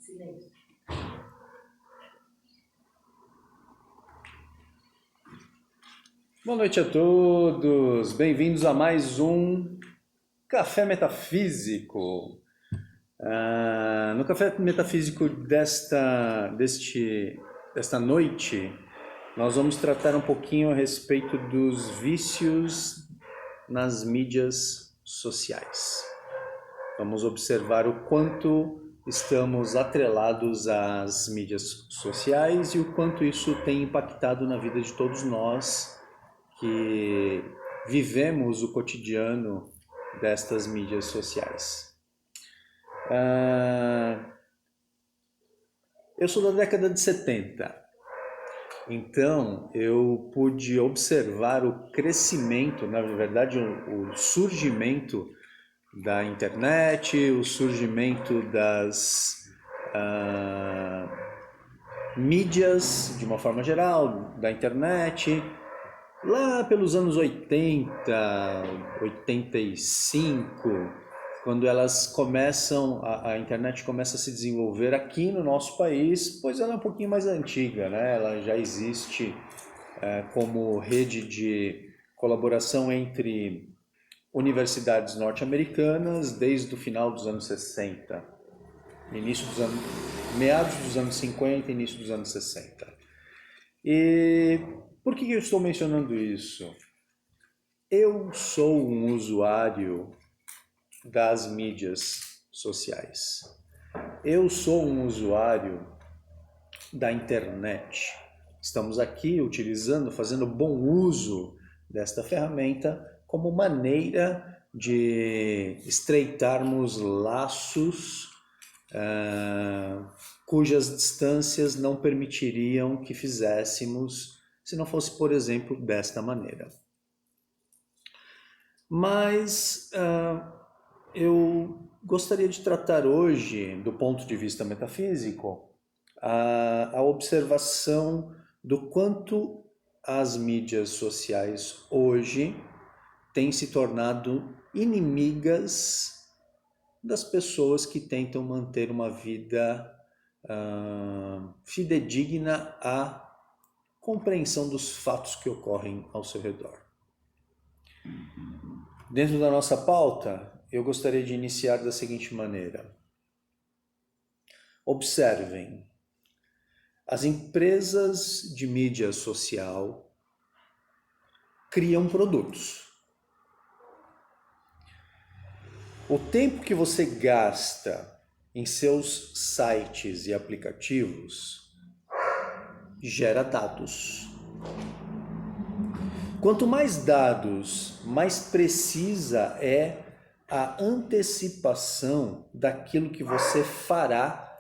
Silêncio. Boa noite a todos, bem-vindos a mais um Café Metafísico. No Café Metafísico desta noite, nós vamos tratar um pouquinho a respeito dos vícios nas mídias sociais. Vamos observar o quanto estamos atrelados às mídias sociais e o quanto isso tem impactado na vida de todos nós que vivemos o cotidiano destas mídias sociais. Eu sou da década de 70, então eu pude observar o crescimento, na verdade o surgimento da internet, o surgimento das mídias de uma forma geral, da internet, lá pelos anos 80, 85, quando elas começam, a internet começa a se desenvolver aqui no nosso país, pois ela é um pouquinho mais antiga, né? Ela já existe como rede de colaboração entre universidades norte-americanas desde o final dos anos 60, meados dos anos 50, início dos anos 60. E por que eu estou mencionando isso? Eu sou um usuário das mídias sociais. Eu sou um usuário da internet. Estamos aqui fazendo bom uso desta ferramenta como maneira de estreitarmos laços cujas distâncias não permitiriam que fizéssemos se não fosse, por exemplo, desta maneira. Mas eu gostaria de tratar hoje, do ponto de vista metafísico, a observação do quanto as mídias sociais hoje têm se tornado inimigas das pessoas que tentam manter uma vida fidedigna à compreensão dos fatos que ocorrem ao seu redor. Dentro da nossa pauta, eu gostaria de iniciar da seguinte maneira. Observem, as empresas de mídia social criam produtos. O tempo que você gasta em seus sites e aplicativos gera dados. Quanto mais dados, mais precisa é a antecipação daquilo que você fará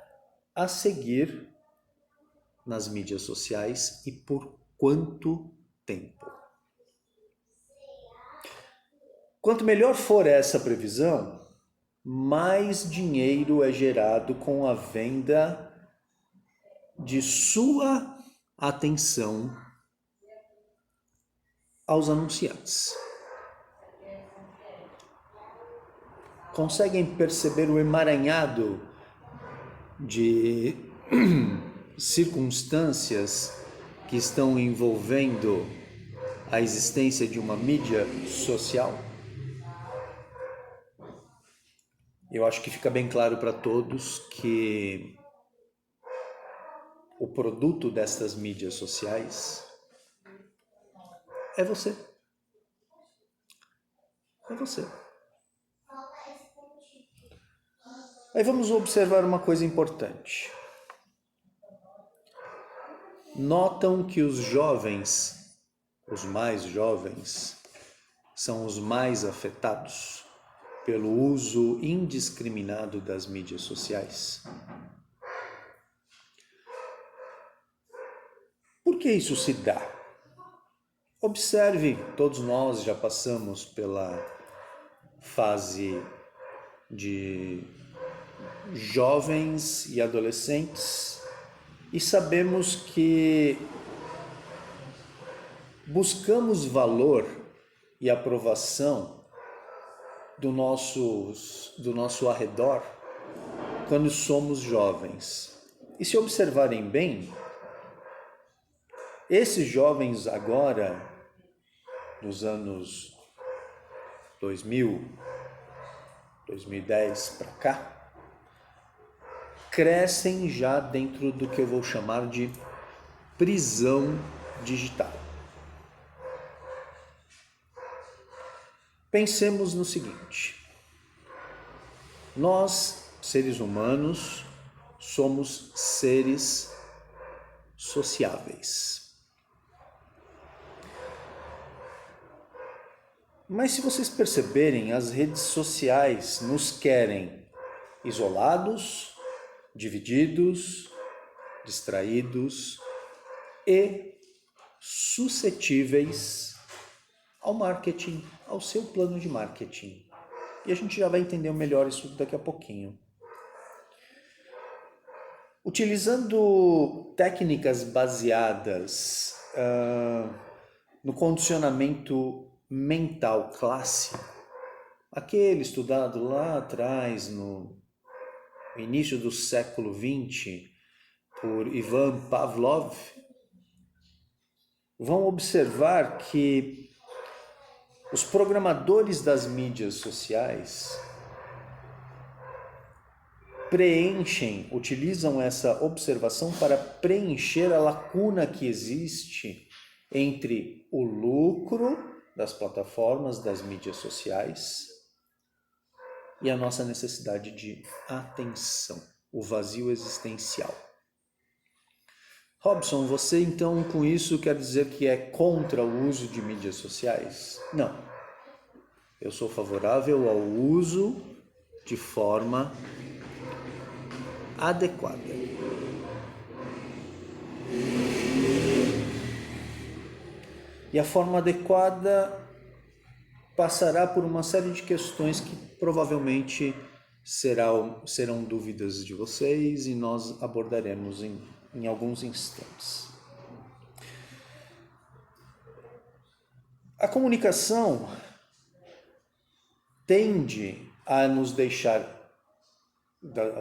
a seguir nas mídias sociais e por quanto tempo. Quanto melhor for essa previsão, mais dinheiro é gerado com a venda de sua atenção aos anunciantes. Conseguem perceber o emaranhado de circunstâncias que estão envolvendo a existência de uma mídia social? Eu acho que fica bem claro para todos que o produto destas mídias sociais é você. É você. Aí vamos observar uma coisa importante. Notam que os jovens, os mais jovens, são os mais afetados pelo uso indiscriminado das mídias sociais? Por que isso se dá? Observe, todos nós já passamos pela fase de jovens e adolescentes e sabemos que buscamos valor e aprovação do nosso arredor quando somos jovens. E se observarem bem, esses jovens agora, nos anos 2000, 2010 para cá, crescem já dentro do que eu vou chamar de prisão digital. Pensemos no seguinte: nós, seres humanos, somos seres sociáveis. Mas se vocês perceberem, as redes sociais nos querem isolados, divididos, distraídos e suscetíveis ao marketing, ao seu plano de marketing. E a gente já vai entender melhor isso daqui a pouquinho. Utilizando técnicas baseadas no condicionamento mental clássico, aquele estudado lá atrás, no início do século XX, por Ivan Pavlov, vão observar que os programadores das mídias sociais utilizam essa observação para preencher a lacuna que existe entre o lucro das plataformas, das mídias sociais e a nossa necessidade de atenção, o vazio existencial. Robson, você então com isso quer dizer que é contra o uso de mídias sociais? Não. Eu sou favorável ao uso de forma adequada. E a forma adequada passará por uma série de questões que provavelmente serão dúvidas de vocês e nós abordaremos em alguns instantes. A comunicação tende a nos deixar,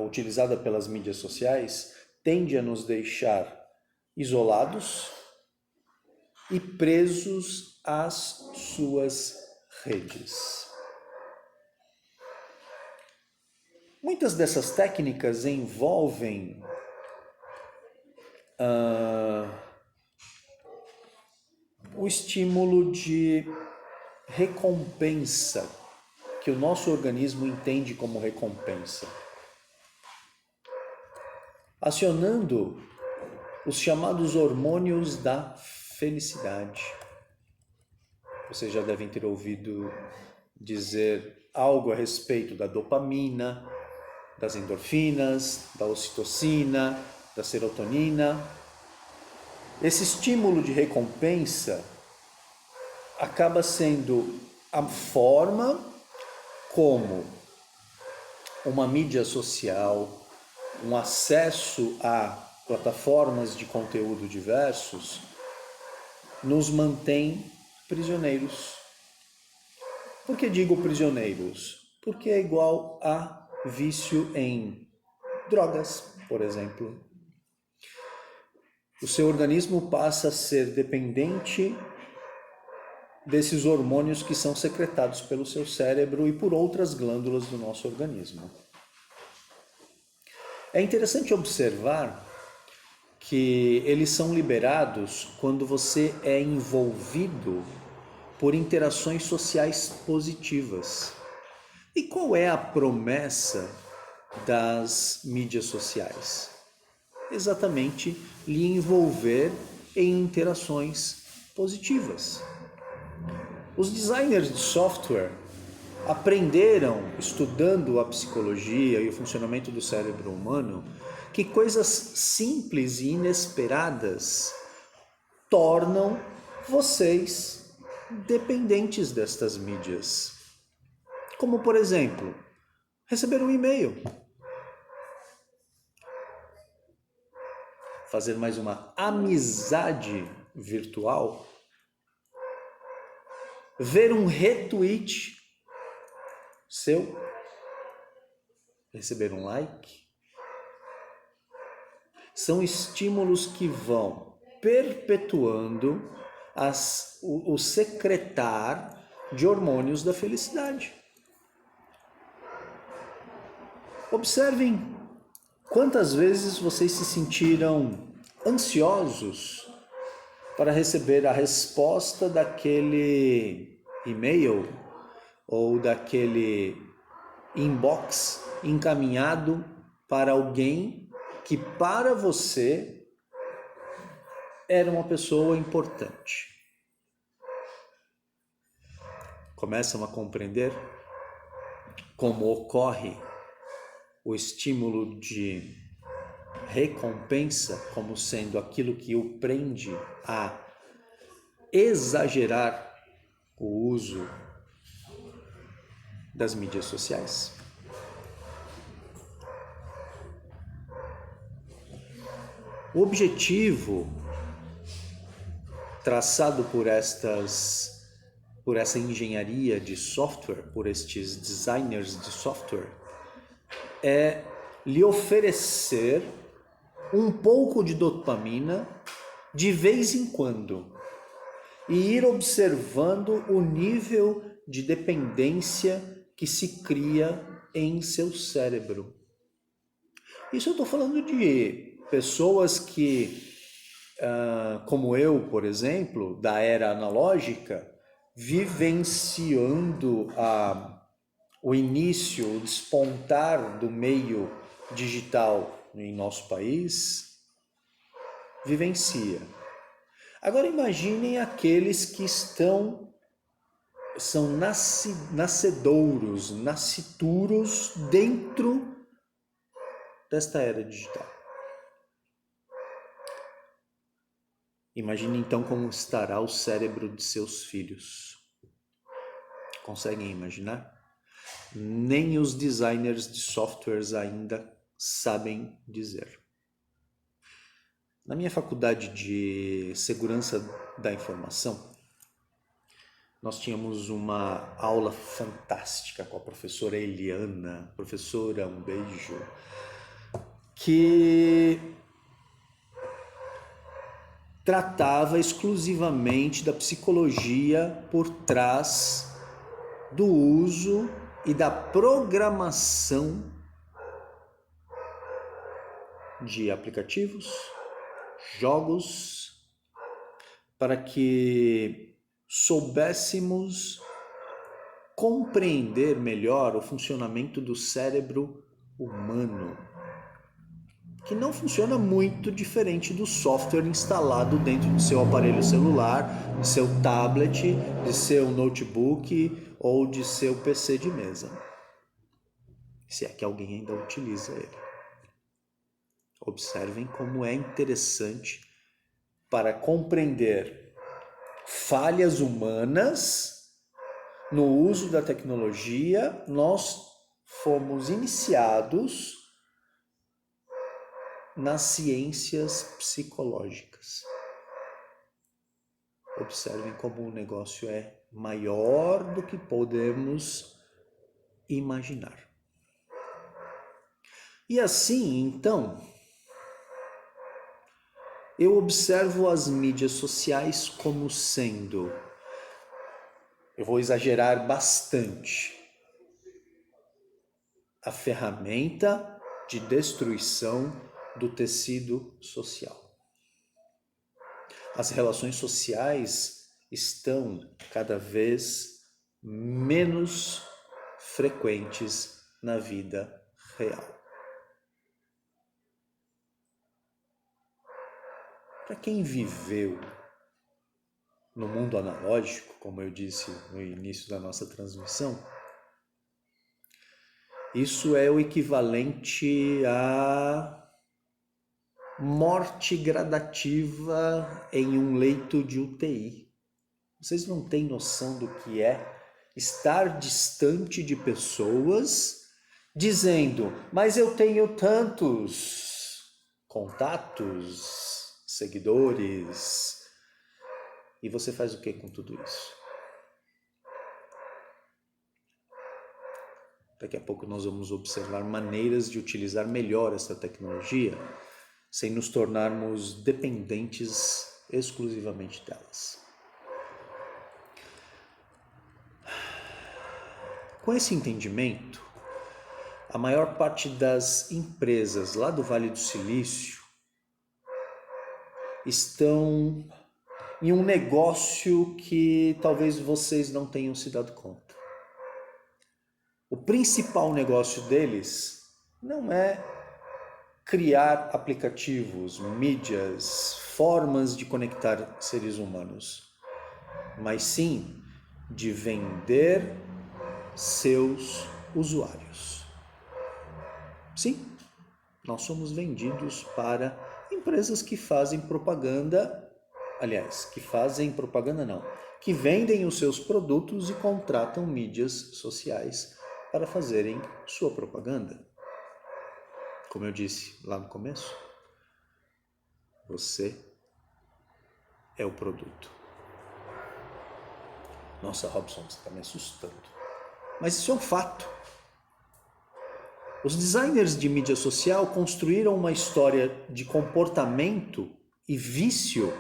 utilizada pelas mídias sociais, tende a nos deixar isolados e presos às suas redes. Muitas dessas técnicas envolvem o estímulo de recompensa, que o nosso organismo entende como recompensa, acionando os chamados hormônios da felicidade. Vocês já devem ter ouvido dizer algo a respeito da dopamina, das endorfinas, da ocitocina, da serotonina. Esse estímulo de recompensa acaba sendo a forma como uma mídia social, um acesso a plataformas de conteúdo diversos, nos mantém prisioneiros. Por que digo prisioneiros? Porque é igual a vício em drogas, por exemplo. O seu organismo passa a ser dependente desses hormônios que são secretados pelo seu cérebro e por outras glândulas do nosso organismo. É interessante observar que eles são liberados quando você é envolvido por interações sociais positivas. E qual é a promessa das mídias sociais? Exatamente lhe envolver em interações positivas. Os designers de software aprenderam, estudando a psicologia e o funcionamento do cérebro humano, que coisas simples e inesperadas tornam vocês dependentes destas mídias. Como, por exemplo, receber um e-mail, fazer mais uma amizade virtual, ver um retweet seu, receber um like, são estímulos que vão perpetuando o secretar de hormônios da felicidade. Observem quantas vezes vocês se sentiram ansiosos para receber a resposta daquele e-mail ou daquele inbox encaminhado para alguém que para você era uma pessoa importante. Começam a compreender como ocorre o estímulo de recompensa como sendo aquilo que o prende a exagerar o uso das mídias sociais? O objetivo traçado por essa engenharia de software, por estes designers de software, é lhe oferecer um pouco de dopamina de vez em quando e ir observando o nível de dependência que se cria em seu cérebro. Isso eu estou falando de pessoas que, como eu, por exemplo, da era analógica, vivenciando o início, o despontar do meio digital em nosso país, vivencia. Agora imaginem aqueles que são nascedouros, nascituros dentro desta era digital. Imagine então como estará o cérebro de seus filhos. Conseguem imaginar? Nem os designers de softwares ainda sabem dizer. Na minha faculdade de segurança da informação, nós tínhamos uma aula fantástica com a professora Eliana. Professora, um beijo. Que tratava exclusivamente da psicologia por trás do uso e da programação de aplicativos, jogos, para que soubéssemos compreender melhor o funcionamento do cérebro humano, que não funciona muito diferente do software instalado dentro do seu aparelho celular, de seu tablet, de seu notebook ou de seu PC de mesa. Se é que alguém ainda utiliza ele. Observem como é interessante para compreender falhas humanas no uso da tecnologia. Nós fomos iniciados nas ciências psicológicas. Observem como o negócio é maior do que podemos imaginar. E assim, então, eu observo as mídias sociais como sendo, eu vou exagerar bastante, a ferramenta de destruição do tecido social. As relações sociais estão cada vez menos frequentes na vida real. Para quem viveu no mundo analógico, como eu disse no início da nossa transmissão, isso é o equivalente a morte gradativa em um leito de UTI. Vocês não têm noção do que é estar distante de pessoas dizendo, mas eu tenho tantos contatos, seguidores, e você faz o que com tudo isso? Daqui a pouco nós vamos observar maneiras de utilizar melhor essa tecnologia sem nos tornarmos dependentes exclusivamente delas. Com esse entendimento, a maior parte das empresas lá do Vale do Silício estão em um negócio que talvez vocês não tenham se dado conta. O principal negócio deles não é criar aplicativos, mídias, formas de conectar seres humanos, mas sim de vender seus usuários. Sim, nós somos vendidos para empresas que fazem propaganda, que vendem os seus produtos e contratam mídias sociais para fazerem sua propaganda. Como eu disse lá no começo, você é o produto. Nossa, Robson, você está me assustando. Mas isso é um fato. Os designers de mídia social construíram uma história de comportamento e vício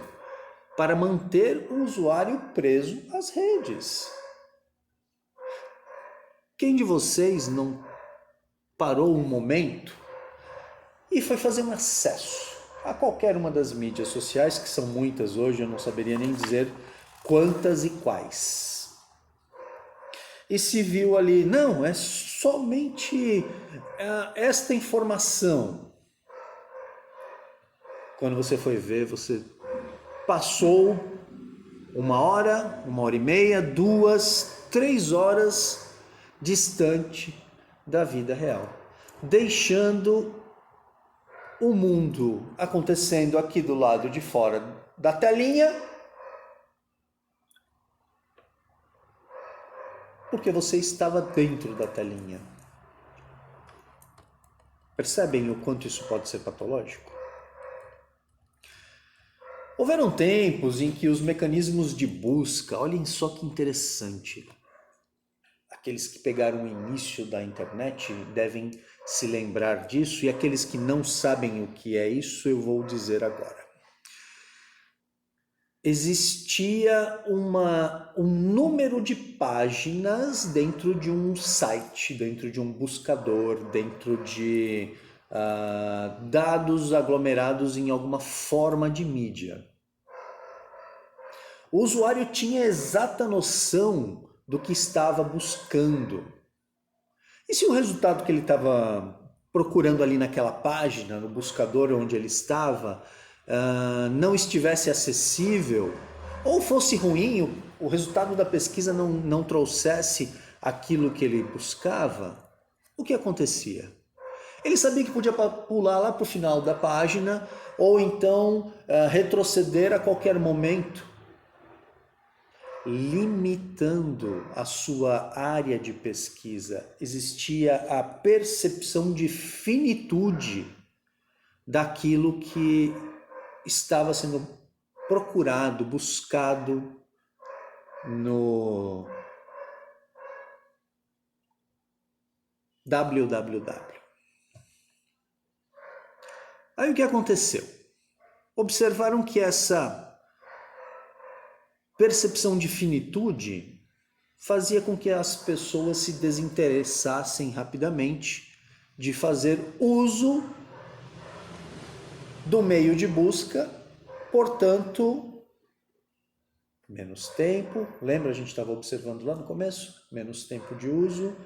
para manter o usuário preso às redes. Quem de vocês não parou um momento e foi fazer um acesso a qualquer uma das mídias sociais, que são muitas hoje, eu não saberia nem dizer quantas e quais. E se viu ali, não, é somente esta informação. Quando você foi ver, você passou 1 hora, 1h30, 2, 3 horas distante da vida real, deixando o mundo acontecendo aqui do lado de fora da telinha, porque você estava dentro da telinha. Percebem o quanto isso pode ser patológico? Houveram tempos em que os mecanismos de busca, olhem só que interessante, aqueles que pegaram o início da internet devem se lembrar disso, e aqueles que não sabem o que é isso, eu vou dizer agora. Existia um número de páginas dentro de um site, dentro de um buscador, dentro de dados aglomerados em alguma forma de mídia. O usuário tinha exata noção do que estava buscando. E se o resultado que ele estava procurando ali naquela página, no buscador onde ele estava, não estivesse acessível, ou fosse ruim, o resultado da pesquisa não trouxesse aquilo que ele buscava, o que acontecia? Ele sabia que podia pular lá para o final da página, ou então retroceder a qualquer momento, limitando a sua área de pesquisa. Existia a percepção de finitude daquilo que estava sendo procurado, buscado no www. Aí o que aconteceu? Observaram que essa percepção de finitude fazia com que as pessoas se desinteressassem rapidamente de fazer uso do meio de busca, portanto, menos tempo. Lembra, a gente estava observando lá no começo? Menos tempo de uso,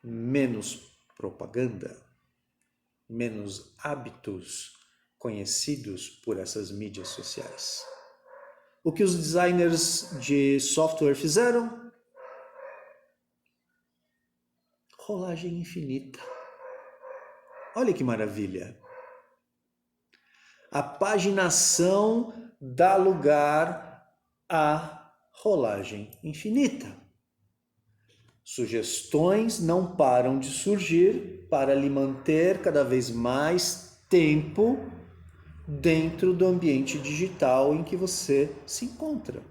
menos propaganda, menos hábitos conhecidos por essas mídias sociais. O que os designers de software fizeram? Rolagem infinita. Olha que maravilha. A paginação dá lugar à rolagem infinita. Sugestões não param de surgir para lhe manter cada vez mais tempo dentro do ambiente digital em que você se encontra.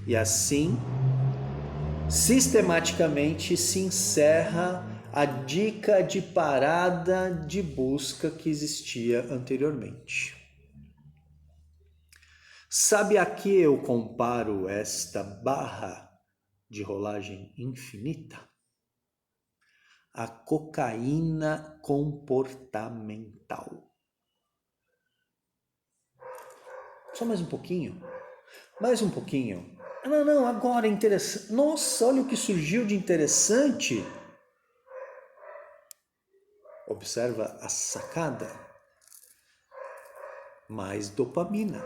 E assim, sistematicamente se encerra a dica de parada de busca que existia anteriormente. Sabe a que eu comparo esta barra de rolagem infinita? A cocaína comportamental. Só mais um pouquinho? Mais um pouquinho. Não, agora é interessante. Nossa, olha o que surgiu de interessante. Observa a sacada. Mais dopamina.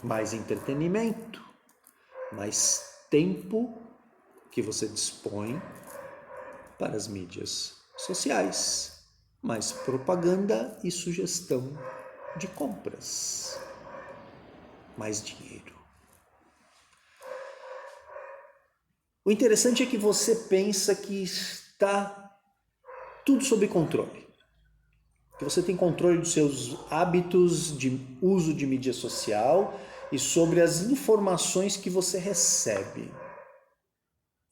Mais entretenimento. Mais tempo que você dispõe para as mídias sociais. Mais propaganda e sugestão de compras. Mais dinheiro. O interessante é que você pensa que está tudo sob controle. Que você tem controle dos seus hábitos de uso de mídia social e sobre as informações que você recebe.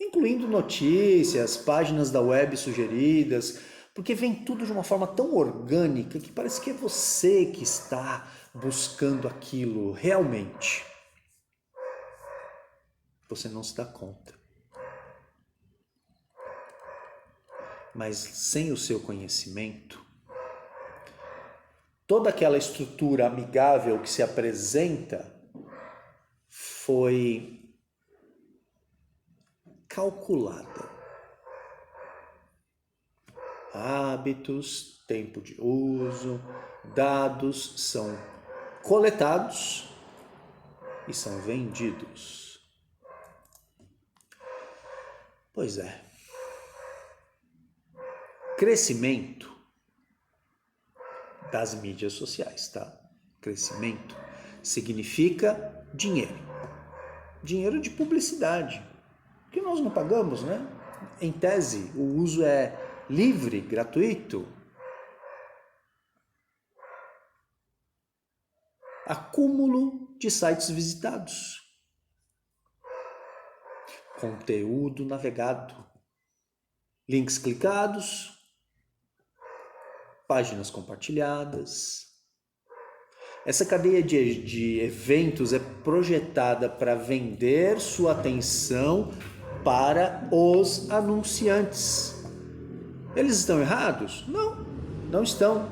Incluindo notícias, páginas da web sugeridas, porque vem tudo de uma forma tão orgânica que parece que é você que está buscando aquilo realmente. Você não se dá conta. Mas sem o seu conhecimento, toda aquela estrutura amigável que se apresenta foi calculada. Hábitos, tempo de uso, dados são coletados e são vendidos. Pois é. Crescimento das mídias sociais, tá? Crescimento significa dinheiro. Dinheiro de publicidade, que nós não pagamos, né? Em tese, o uso é livre, gratuito. Acúmulo de sites visitados. Conteúdo navegado. Links clicados. Páginas compartilhadas. Essa cadeia de eventos é projetada para vender sua atenção para os anunciantes. Eles estão errados? Não, não estão.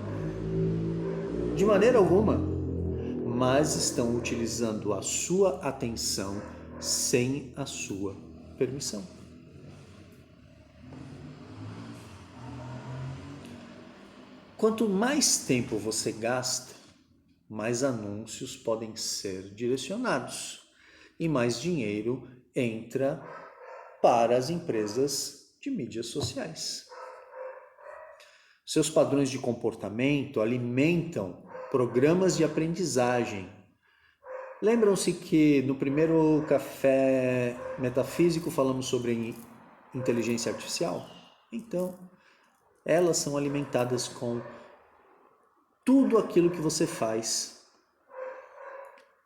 De maneira alguma. Mas estão utilizando a sua atenção sem a sua permissão. Quanto mais tempo você gasta, mais anúncios podem ser direcionados e mais dinheiro entra para as empresas de mídias sociais. Seus padrões de comportamento alimentam programas de aprendizagem. Lembram-se que no primeiro café metafísico falamos sobre inteligência artificial? Então, elas são alimentadas com tudo aquilo que você faz.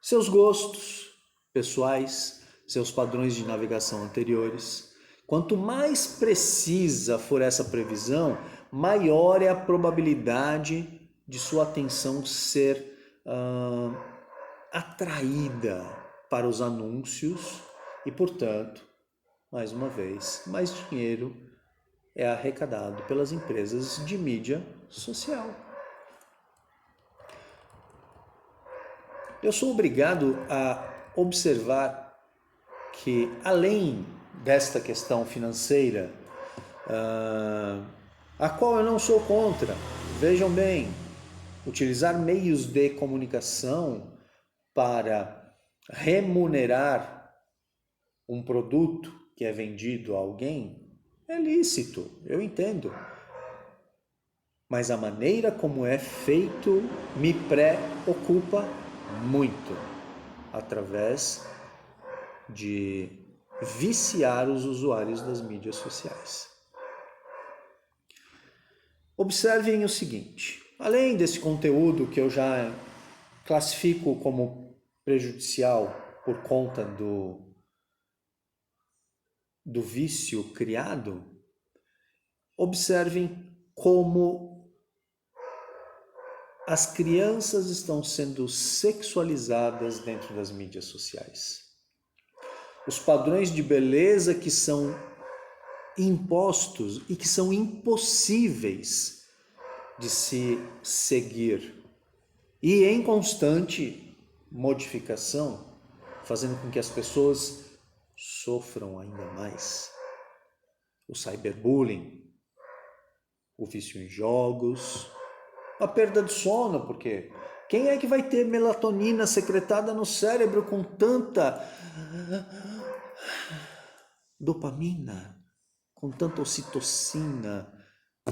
Seus gostos pessoais, seus padrões de navegação anteriores. Quanto mais precisa for essa previsão, maior é a probabilidade de sua atenção ser atraída para os anúncios e, portanto, mais uma vez, mais dinheiro é arrecadado pelas empresas de mídia social. Eu sou obrigado a observar que, além desta questão financeira, a qual eu não sou contra, vejam bem, utilizar meios de comunicação para remunerar um produto que é vendido a alguém é lícito, eu entendo. Mas a maneira como é feito me preocupa muito, através de viciar os usuários das mídias sociais. Observem o seguinte, além desse conteúdo que eu já classifico como prejudicial por conta do vício criado, Observem como as crianças estão sendo sexualizadas dentro das mídias sociais. Os padrões de beleza que são impostos e que são impossíveis de se seguir e em constante modificação, fazendo com que as pessoas sofram ainda mais. O cyberbullying, o vício em jogos, a perda de sono, porque quem é que vai ter melatonina secretada no cérebro com tanta dopamina, com tanta ocitocina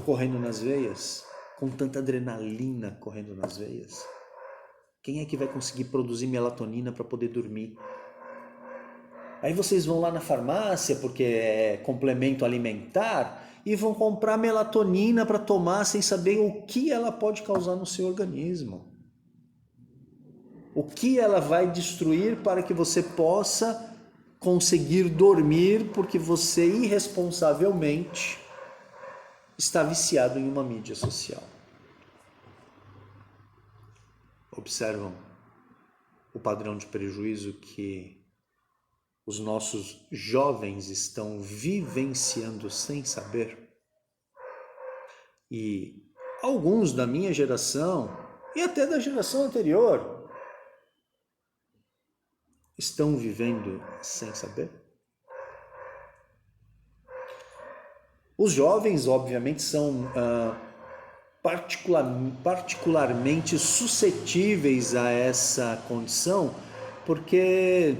correndo nas veias, com tanta adrenalina correndo nas veias? Quem é que vai conseguir produzir melatonina para poder dormir? Aí vocês vão lá na farmácia, porque é complemento alimentar, e vão comprar melatonina para tomar sem saber o que ela pode causar no seu organismo. O que ela vai destruir para que você possa conseguir dormir, porque você irresponsavelmente está viciado em uma mídia social. Observam o padrão de prejuízo que os nossos jovens estão vivenciando sem saber? E alguns da minha geração e até da geração anterior estão vivendo sem saber? Os jovens, obviamente, são particularmente suscetíveis a essa condição, porque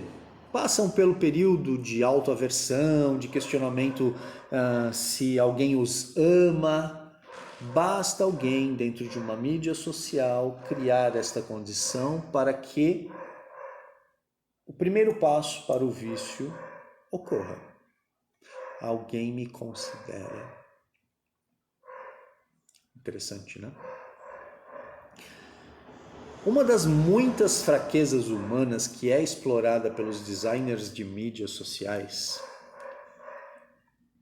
passam pelo período de autoaversão, de questionamento se alguém os ama. Basta alguém dentro de uma mídia social criar esta condição para que o primeiro passo para o vício ocorra. Alguém me considera. Interessante, né? Uma das muitas fraquezas humanas que é explorada pelos designers de mídias sociais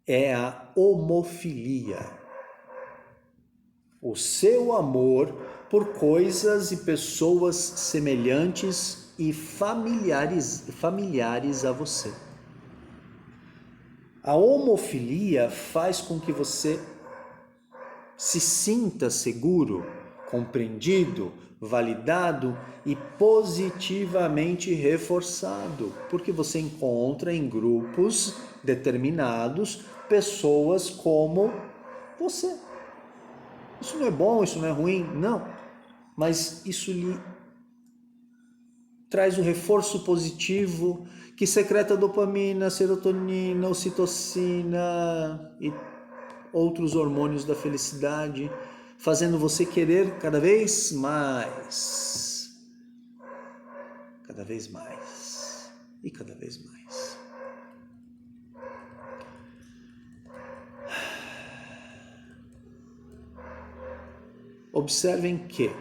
é a homofilia. O seu amor por coisas e pessoas semelhantes e familiares a você. A homofilia faz com que você se sinta seguro, compreendido, validado e positivamente reforçado, porque você encontra em grupos determinados pessoas como você. Isso não é bom, isso não é ruim, não, mas isso lhe traz um reforço positivo que secreta dopamina, serotonina, ocitocina e outros hormônios da felicidade, fazendo você querer cada vez mais e cada vez mais. Observem que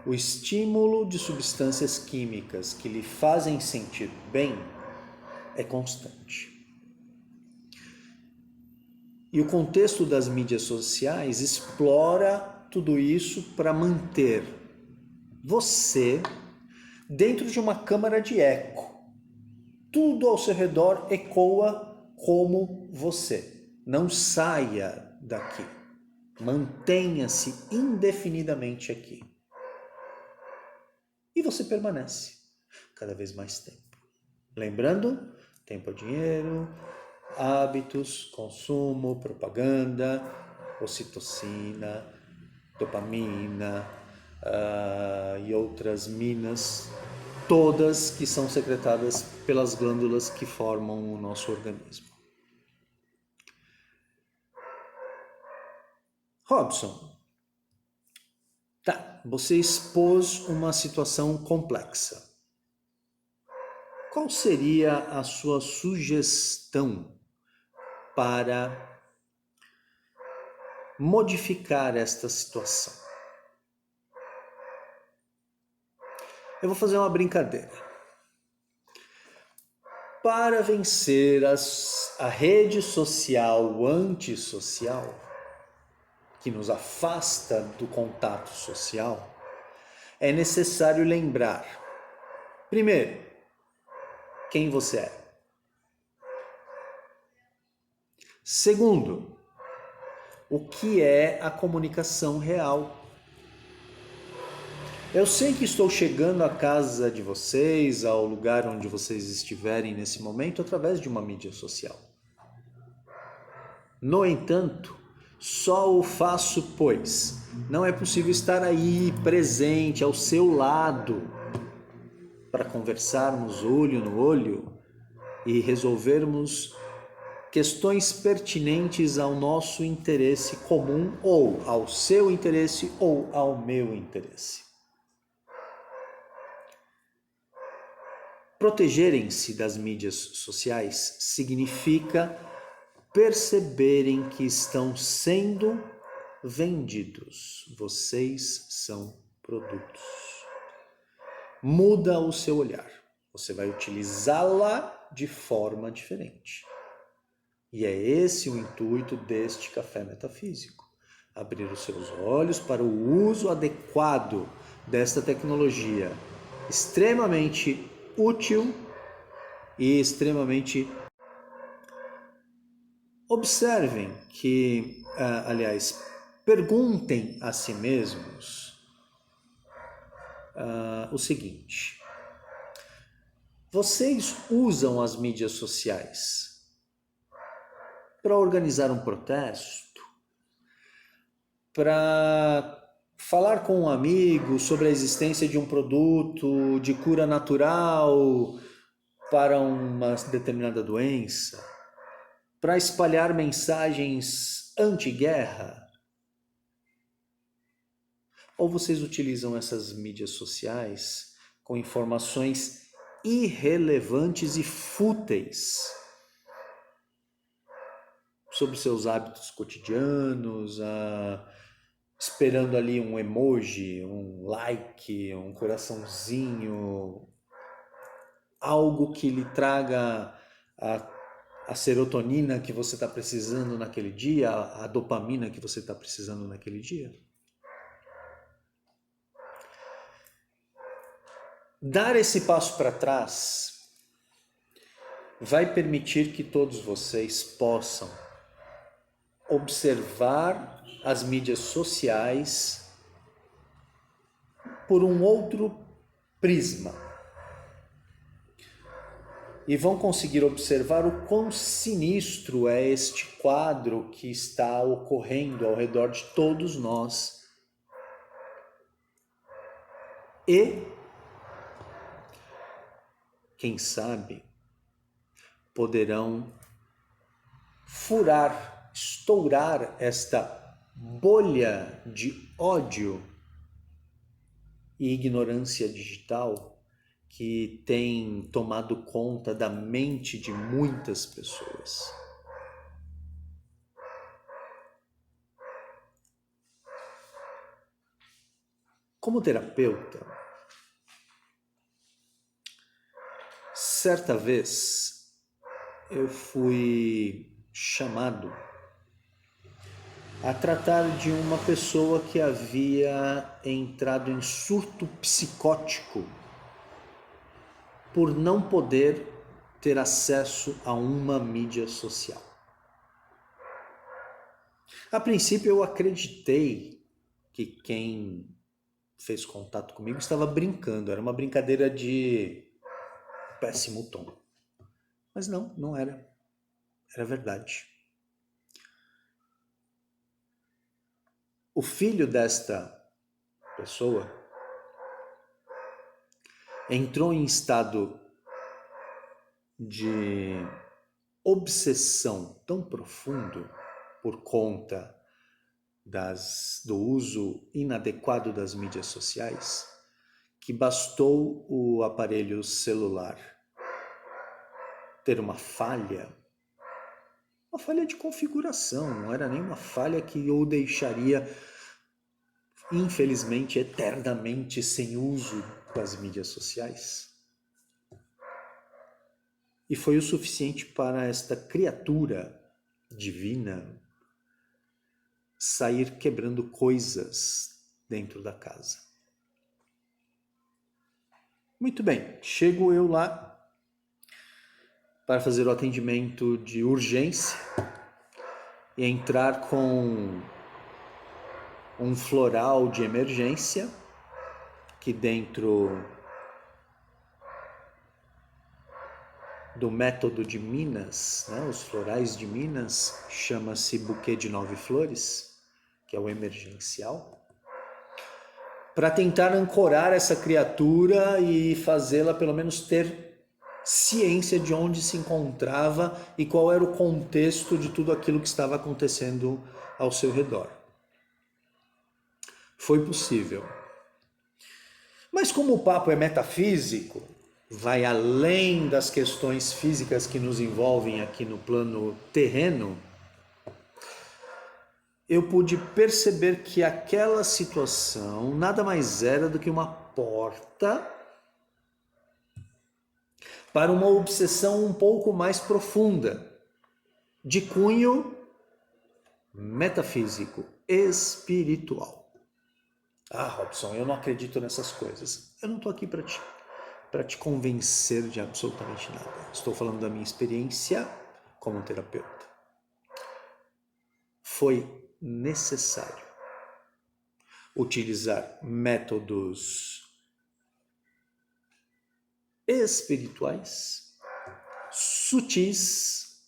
o estímulo de substâncias químicas que lhe fazem sentir bem é constante. E o contexto das mídias sociais explora tudo isso para manter você dentro de uma câmara de eco. Tudo ao seu redor ecoa como você. Não saia daqui. Mantenha-se indefinidamente aqui. E você permanece cada vez mais tempo. Lembrando, tempo é dinheiro, hábitos, consumo, propaganda, ocitocina, dopamina e outras minas, todas que são secretadas pelas glândulas que formam o nosso organismo. Robson, você expôs uma situação complexa. Qual seria a sua sugestão para modificar esta situação? Eu vou fazer uma brincadeira. Para vencer a rede social antissocial, que nos afasta do contato social, é necessário lembrar, primeiro, quem você é. Segundo, o que é a comunicação real. Eu sei que estou chegando à casa de vocês, ao lugar onde vocês estiverem nesse momento, através de uma mídia social. No entanto, só o faço, pois não é possível estar aí presente ao seu lado para conversarmos olho no olho e resolvermos questões pertinentes ao nosso interesse comum, ou ao seu interesse, ou ao meu interesse. Protegerem-se das mídias sociais significa perceberem que estão sendo vendidos. Vocês são produtos. Muda o seu olhar. Você vai utilizá-la de forma diferente. E é esse o intuito deste café metafísico. Abrir os seus olhos para o uso adequado desta tecnologia extremamente útil e extremamente... Observem que, aliás, perguntem a si mesmos o seguinte: vocês usam as mídias sociais para organizar um protesto, para falar com um amigo sobre a existência de um produto de cura natural para uma determinada doença, para espalhar mensagens anti-guerra? Ou vocês utilizam essas mídias sociais com informações irrelevantes e fúteis sobre seus hábitos cotidianos, esperando ali um emoji, um like, um coraçãozinho, algo que lhe traga a serotonina que você está precisando naquele dia, a dopamina que você está precisando naquele dia? Dar esse passo para trás vai permitir que todos vocês possam observar as mídias sociais por um outro prisma. E vão conseguir observar o quão sinistro é este quadro que está ocorrendo ao redor de todos nós. E, quem sabe, poderão estourar esta bolha de ódio e ignorância digital que tem tomado conta da mente de muitas pessoas. Como terapeuta, certa vez eu fui chamado a tratar de uma pessoa que havia entrado em surto psicótico por não poder ter acesso a uma mídia social. A princípio eu acreditei que quem fez contato comigo estava brincando, era uma brincadeira de péssimo tom. Mas não era. Era verdade. O filho desta pessoa entrou em estado de obsessão tão profundo por conta do uso inadequado das mídias sociais, que bastou o aparelho celular ter uma falha de configuração, não era nem uma falha que o deixaria, infelizmente, eternamente sem uso das mídias sociais. E foi o suficiente para esta criatura divina sair quebrando coisas dentro da casa. Muito bem, chego eu lá para fazer o atendimento de urgência e entrar com um floral de emergência que dentro do método de Minas, né, os florais de Minas, chama-se buquê de 9 flores, que é o emergencial, para tentar ancorar essa criatura e fazê-la pelo menos ter ciência de onde se encontrava e qual era o contexto de tudo aquilo que estava acontecendo ao seu redor. Foi possível. Mas como o papo é metafísico, vai além das questões físicas que nos envolvem aqui no plano terreno, eu pude perceber que aquela situação nada mais era do que uma porta para uma obsessão um pouco mais profunda, de cunho metafísico, espiritual. Ah, Robson, eu não acredito nessas coisas. Eu não estou aqui para te convencer de absolutamente nada. Estou falando da minha experiência como terapeuta. Foi necessário utilizar métodos espirituais, sutis,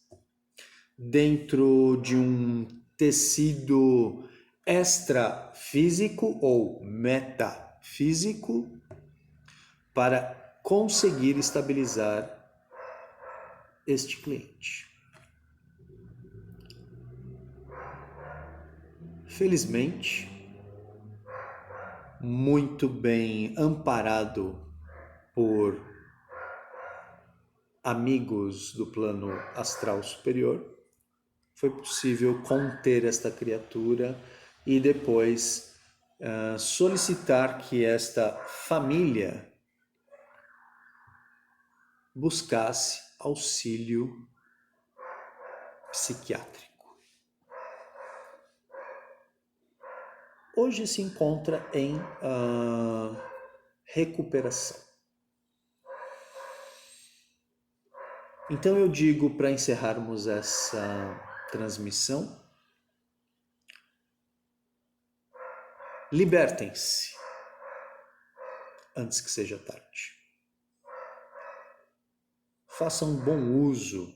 dentro de um tecido extrafísico ou metafísico para conseguir estabilizar este cliente. Felizmente, muito bem amparado por amigos do plano astral superior, foi possível conter esta criatura e depois solicitar que esta família buscasse auxílio psiquiátrico. Hoje se encontra em recuperação. Então eu digo, para encerrarmos essa transmissão, libertem-se antes que seja tarde. Façam bom uso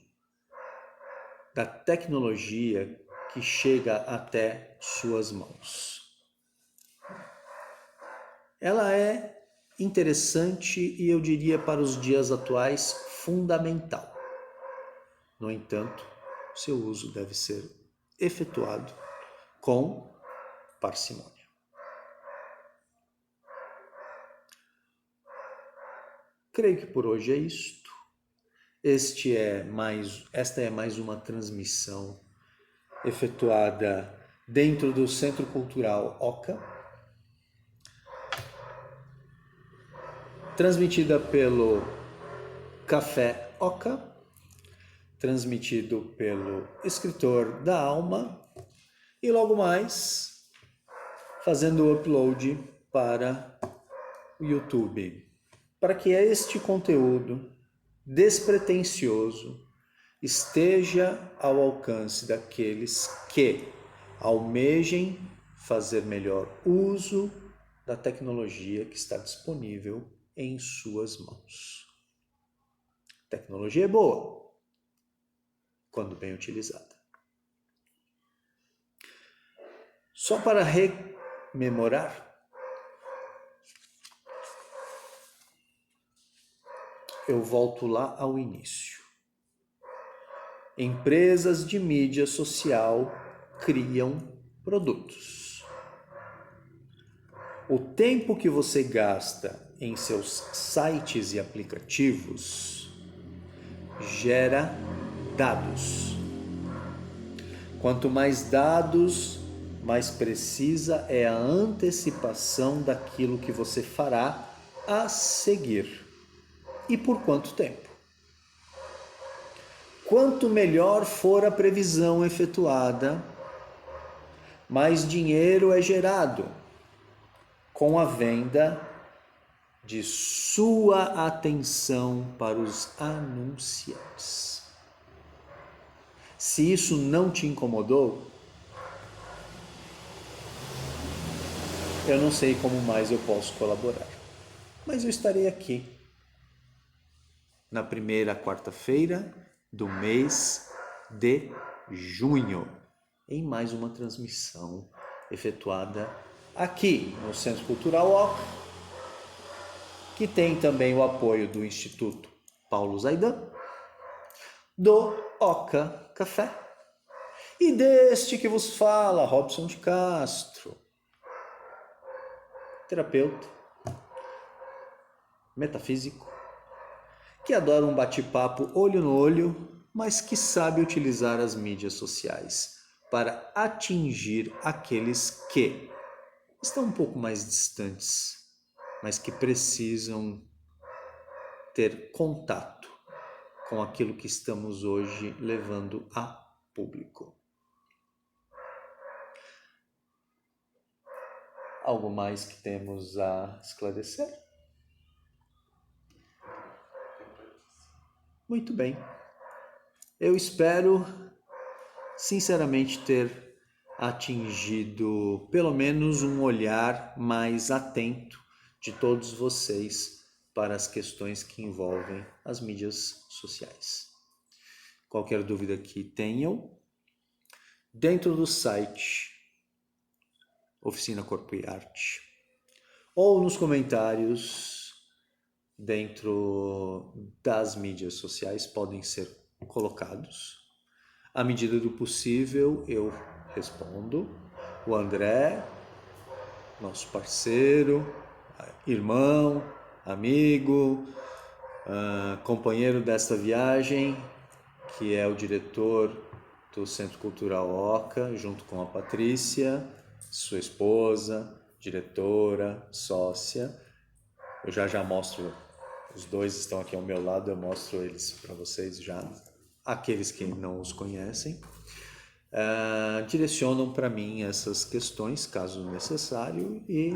da tecnologia que chega até suas mãos. Ela é interessante e eu diria para os dias atuais fundamental. No entanto, seu uso deve ser efetuado com parcimônia. Creio que por hoje é isto. Esta é mais uma transmissão efetuada dentro do Centro Cultural Oca, transmitida pelo Café Oca, transmitido pelo Escritor da Alma e logo mais fazendo o upload para o YouTube, para que este conteúdo despretensioso esteja ao alcance daqueles que almejem fazer melhor uso da tecnologia que está disponível em suas mãos. Tecnologia é boa quando bem utilizada. Só para rememorar, eu volto lá ao início. Empresas de mídia social criam produtos. O tempo que você gasta em seus sites e aplicativos gera dados. Quanto mais dados, mais precisa é a antecipação daquilo que você fará a seguir. E por quanto tempo? Quanto melhor for a previsão efetuada, mais dinheiro é gerado com a venda de sua atenção para os anunciantes. Se isso não te incomodou, eu não sei como mais eu posso colaborar. Mas eu estarei aqui na primeira quarta-feira do mês de junho, em mais uma transmissão efetuada aqui no Centro Cultural Oca, que tem também o apoio do Instituto Paulo Zaidan, do Oca Café e deste que vos fala, Robson de Castro, terapeuta, metafísico, que adora um bate-papo olho no olho, mas que sabe utilizar as mídias sociais para atingir aqueles que estão um pouco mais distantes, mas que precisam ter contato com aquilo que estamos hoje levando a público. Algo mais que temos a esclarecer? Muito bem. Eu espero sinceramente ter atingido pelo menos um olhar mais atento de todos vocês para as questões que envolvem as mídias sociais. Qualquer dúvida que tenham, dentro do site Oficina Corpo e Arte, ou nos comentários dentro das mídias sociais podem ser colocados. À medida do possível, eu respondo. O André, nosso parceiro, irmão, amigo, companheiro desta viagem, que é o diretor do Centro Cultural Oca, junto com a Patrícia, sua esposa, diretora, sócia. Eu já mostro, os dois estão aqui ao meu lado, eu mostro eles para vocês já, aqueles que não os conhecem. Direcionam para mim essas questões, caso necessário, e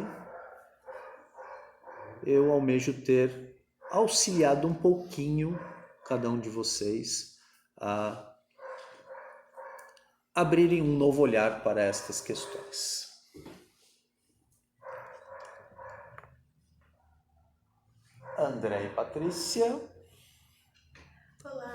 eu almejo ter auxiliado um pouquinho cada um de vocês a abrirem um novo olhar para estas questões. André e Patrícia. Olá.